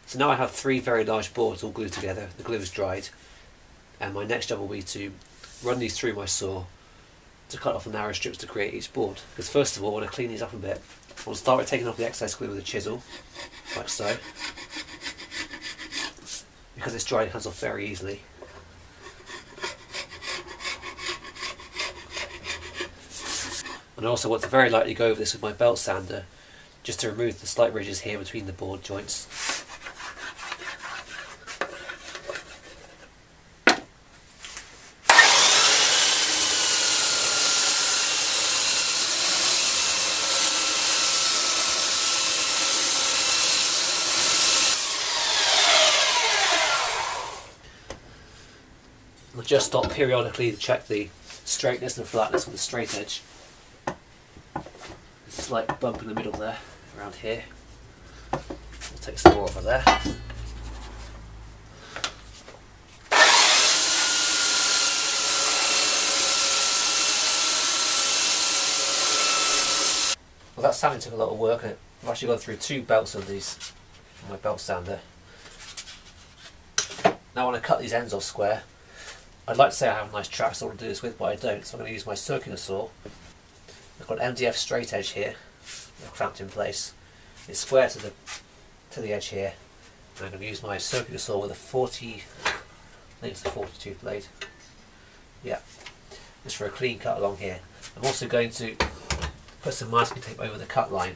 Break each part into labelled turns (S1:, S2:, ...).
S1: So now I have 3 very large boards all glued together, the glue is dried, and my next job will be to run these through my saw to cut off the narrow strips to create each board. Because first of all, I want to clean these up a bit. I want to start with taking off the excess glue with a chisel, like so. Because it's dried, it comes off very easily. And I also want to very lightly go over this with my belt sander, just to remove the slight ridges here between the board joints. I'll just stop periodically to check the straightness and flatness of the straight edge. There's a slight bump in the middle there, around here. We'll take some more over there. Well, that sanding took a lot of work. I've actually gone through 2 belts of these on my belt sander. Now I want to cut these ends off square. I'd like to say I have a nice track saw to do this with, but I don't, so I'm going to use my circular saw. I've got an MDF straight edge here, clamped in place. It's square to the edge here, and I'm going to use my circular saw with a 40, I think it's a 42 blade. Yeah, just for a clean cut along here. I'm also going to put some masking tape over the cut line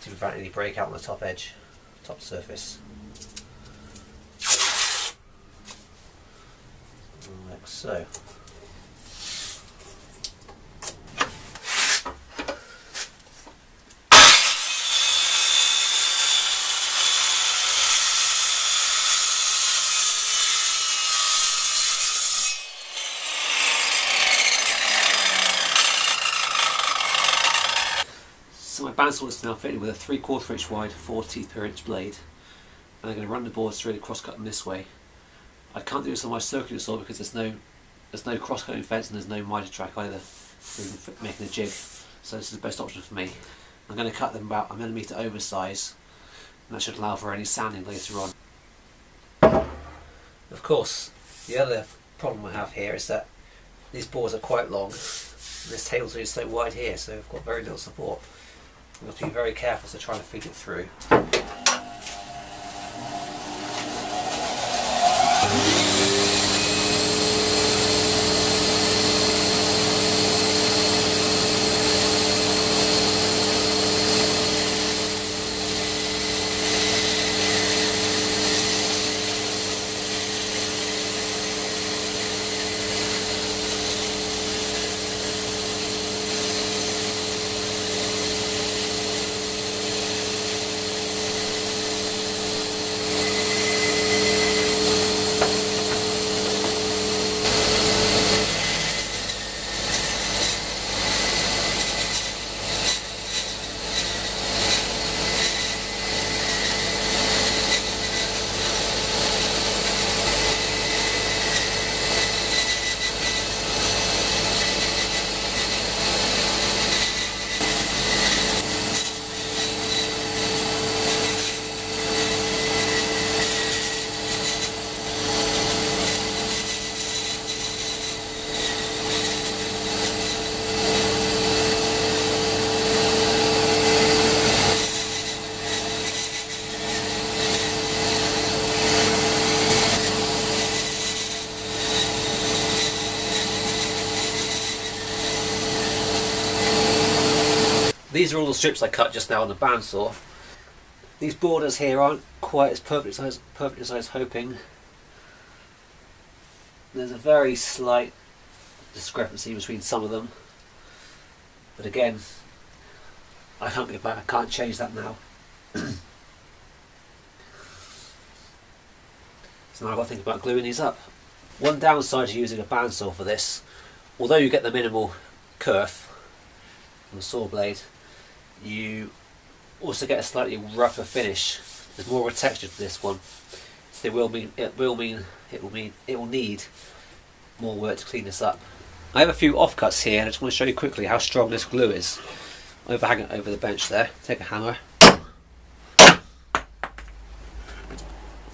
S1: to prevent any breakout on the top edge, top surface. Like so. So my bandsaw is now fitted with a 3/4 inch wide 4 teeth per inch blade, and I'm going to run the boards through the cross cut in this way. I can't do this on my circular saw because there's no cross cutting fence and there's no miter track either for making a jig, so this is the best option for me. I'm going to cut them about 1 millimetre oversize, and that should allow for any sanding later on. Of course, the other problem I have here is that these boards are quite long, and this table is so wide here, so I've got very little support. I have to be very careful to try and feed it through. These are all the strips I cut just now on the bandsaw. These borders here aren't quite as perfect as I was hoping. There's a very slight discrepancy between some of them, but again, I can't go back. I can't change that now. So now I've got to think about gluing these up. One downside to using a bandsaw for this, although you get the minimal kerf from the saw blade, you also get a slightly rougher finish. There's more of a texture to this one, so it will need more work to clean this up. I have a few offcuts here, and I just want to show you quickly how strong this glue is. Overhang it over the bench there. Take a hammer,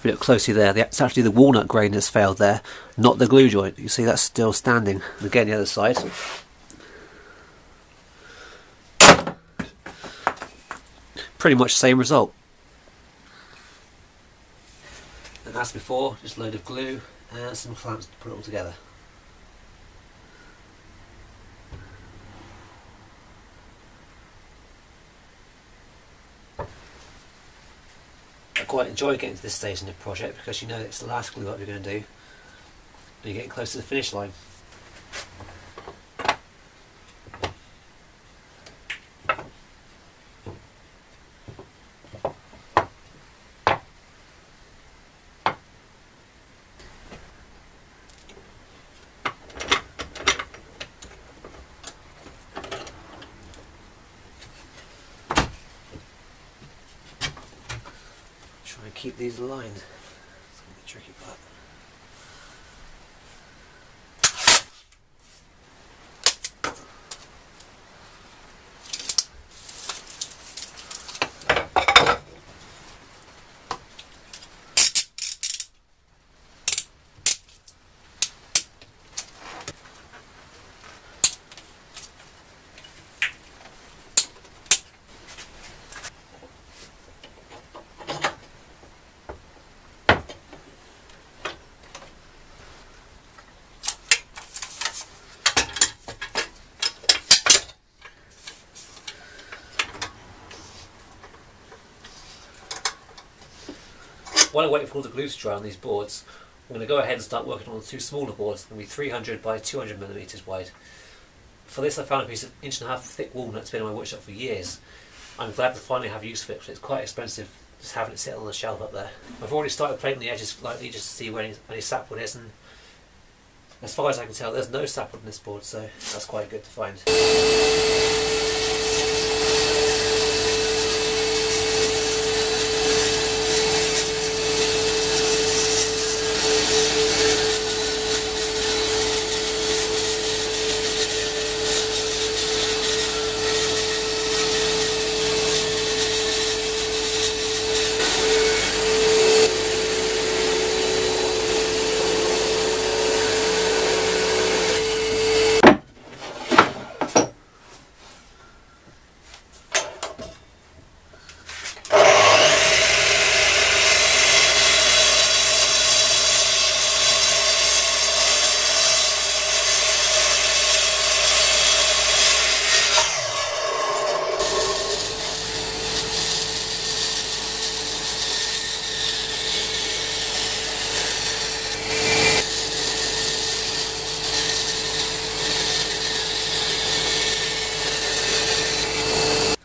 S1: If you look closely there, it's actually the walnut grain that's failed there, not the glue joint. You see that's still standing. And again, the other side. Pretty much same result. And as before, just a load of glue and some clamps to put it all together. I quite enjoy getting to this stage in the project because you know it's the last glue up you're going to do and you're getting close to the finish line. Try and keep these aligned. It's going to be a tricky part. While I wait for all the glue to dry on these boards, I'm going to go ahead and start working on the two smaller boards. They're going to be 300 by 200mm wide. For this I found a piece of 1.5" thick walnut that's been in my workshop for years. I'm glad to finally have use for it because it's quite expensive just having it sit on the shelf up there. I've already started plating the edges lightly just to see where any sapwood is, and as far as I can tell there's no sapwood in this board, so that's quite good to find.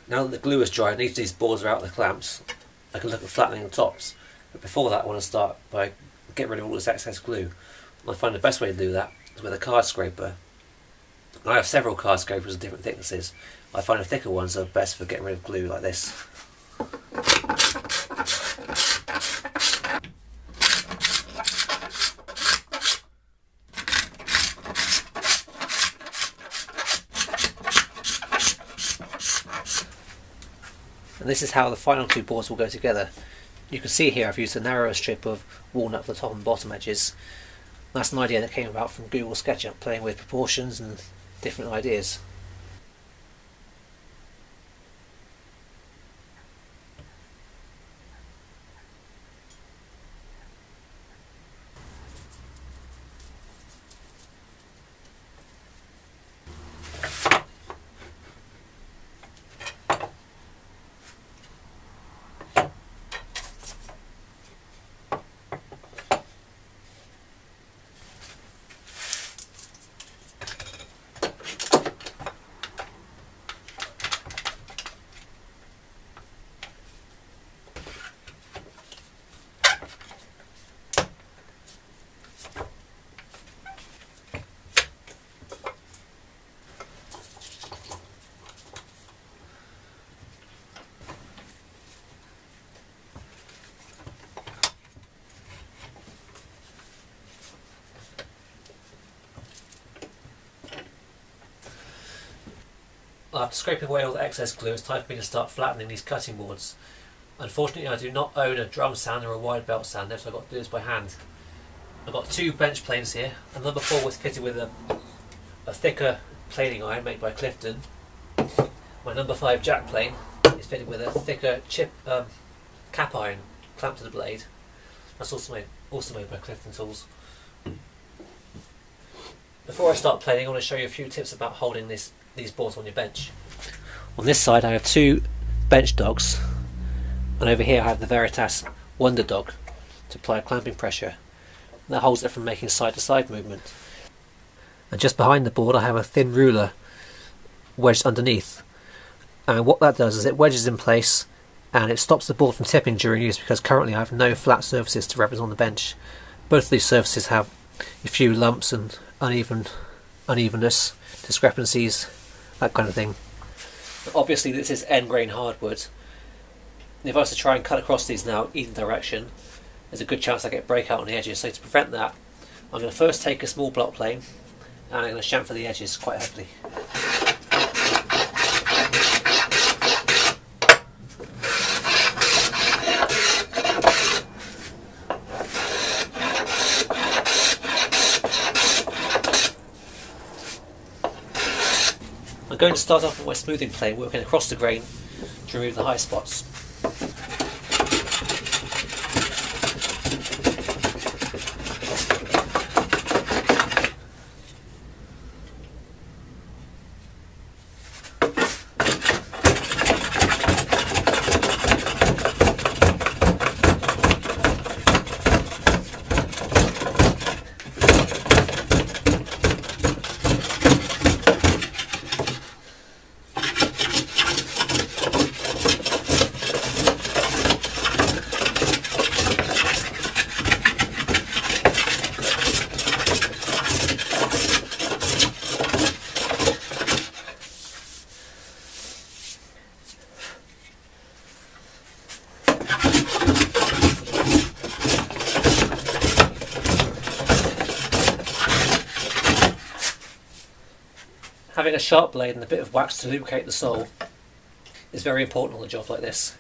S1: Now that the glue is dry and each of these boards are out of the clamps, I can look at flattening the tops. But before that I want to start by getting rid of all this excess glue. And I find the best way to do that is with a card scraper. I have several card scrapers of different thicknesses. I find the thicker ones are best for getting rid of glue like this. And this is how the final two boards will go together. You can see here I've used a narrower strip of walnut for the top and bottom edges. That's an idea that came about from Google SketchUp, playing with proportions and different ideas. After scraping away all the excess glue, it's time for me to start flattening these cutting boards. Unfortunately, I do not own a drum sander or a wide belt sander, so I've got to do this by hand. I've got two bench planes here. And number 4 was fitted with a thicker planing iron made by Clifton. My number 5 jack plane is fitted with a thicker cap iron clamped to the blade. That's also made by Clifton tools. Before I start planing, I want to show you a few tips about holding these boards on your bench. On this side I have 2 bench dogs, and over here I have the Veritas Wonder Dog to apply clamping pressure. And that holds it from making side to side movement. And just behind the board I have a thin ruler wedged underneath, and what that does is it wedges in place and it stops the board from tipping during use, because currently I have no flat surfaces to represent on the bench. Both of these surfaces have a few lumps and unevenness, discrepancies, that kind of thing. But obviously this is end grain hardwood. And if I was to try and cut across these now either direction, there's a good chance I get breakout on the edges. So to prevent that, I'm going to first take a small block plane and I'm going to chamfer the edges quite heavily. I'm going to start off with my smoothing plane, working across the grain to remove the high spots. Having a sharp blade and a bit of wax to lubricate the sole is very important on a job like this.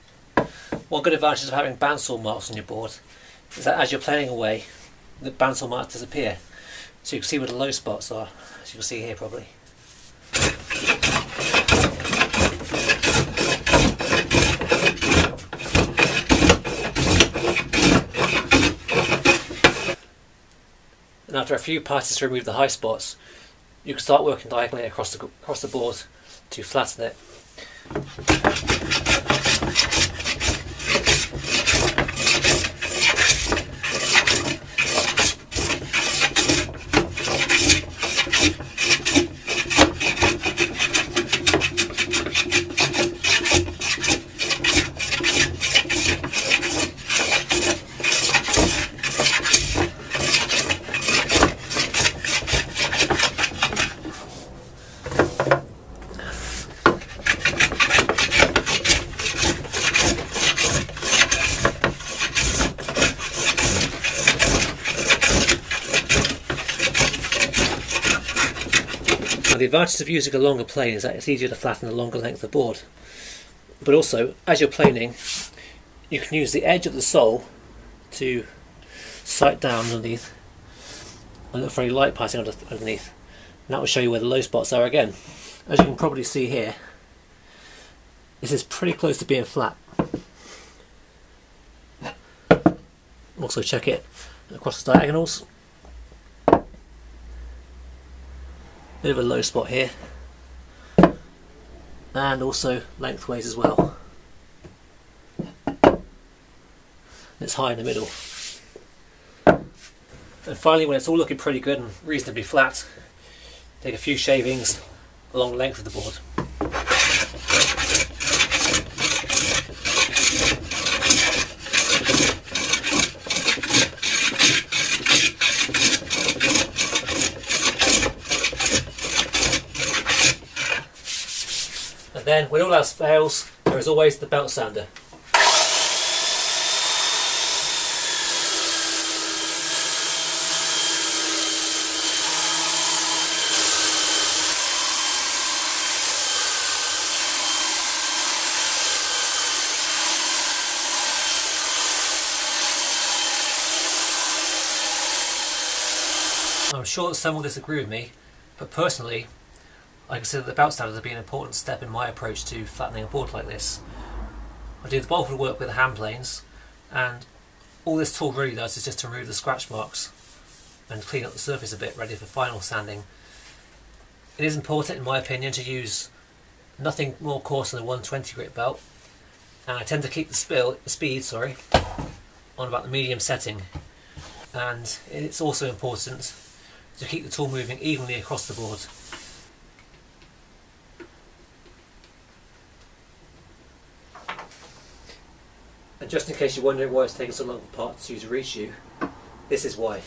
S1: One good advantage of having bandsaw marks on your board is that as you're planing away, the bandsaw marks disappear, so you can see where the low spots are, as you can see here probably. And after a few passes to remove the high spots, you can start working diagonally across the board to flatten it. Now the advantage of using a longer plane is that it's easier to flatten a longer length of board. But also, as you're planing, you can use the edge of the sole to sight down underneath and look for any light passing underneath. And that will show you where the low spots are again. As you can probably see here, this is pretty close to being flat. Also check it across the diagonals. Bit of a low spot here, and also lengthways as well. It's high in the middle. And finally, when it's all looking pretty good and reasonably flat, take a few shavings along the length of the board. And then, when all else fails, there is always the belt sander. I'm sure that some will disagree with me, but personally I consider the belt sander to be an important step in my approach to flattening a board like this. I do the bulk of the work with the hand planes, and all this tool really does is just to remove the scratch marks and clean up the surface a bit, ready for final sanding. It is important, in my opinion, to use nothing more coarse than a 120 grit belt, and I tend to keep the speed on about the medium setting. And it's also important to keep the tool moving evenly across the board. And just in case you're wondering why it's taking so long for parts to use a reach you, this is why.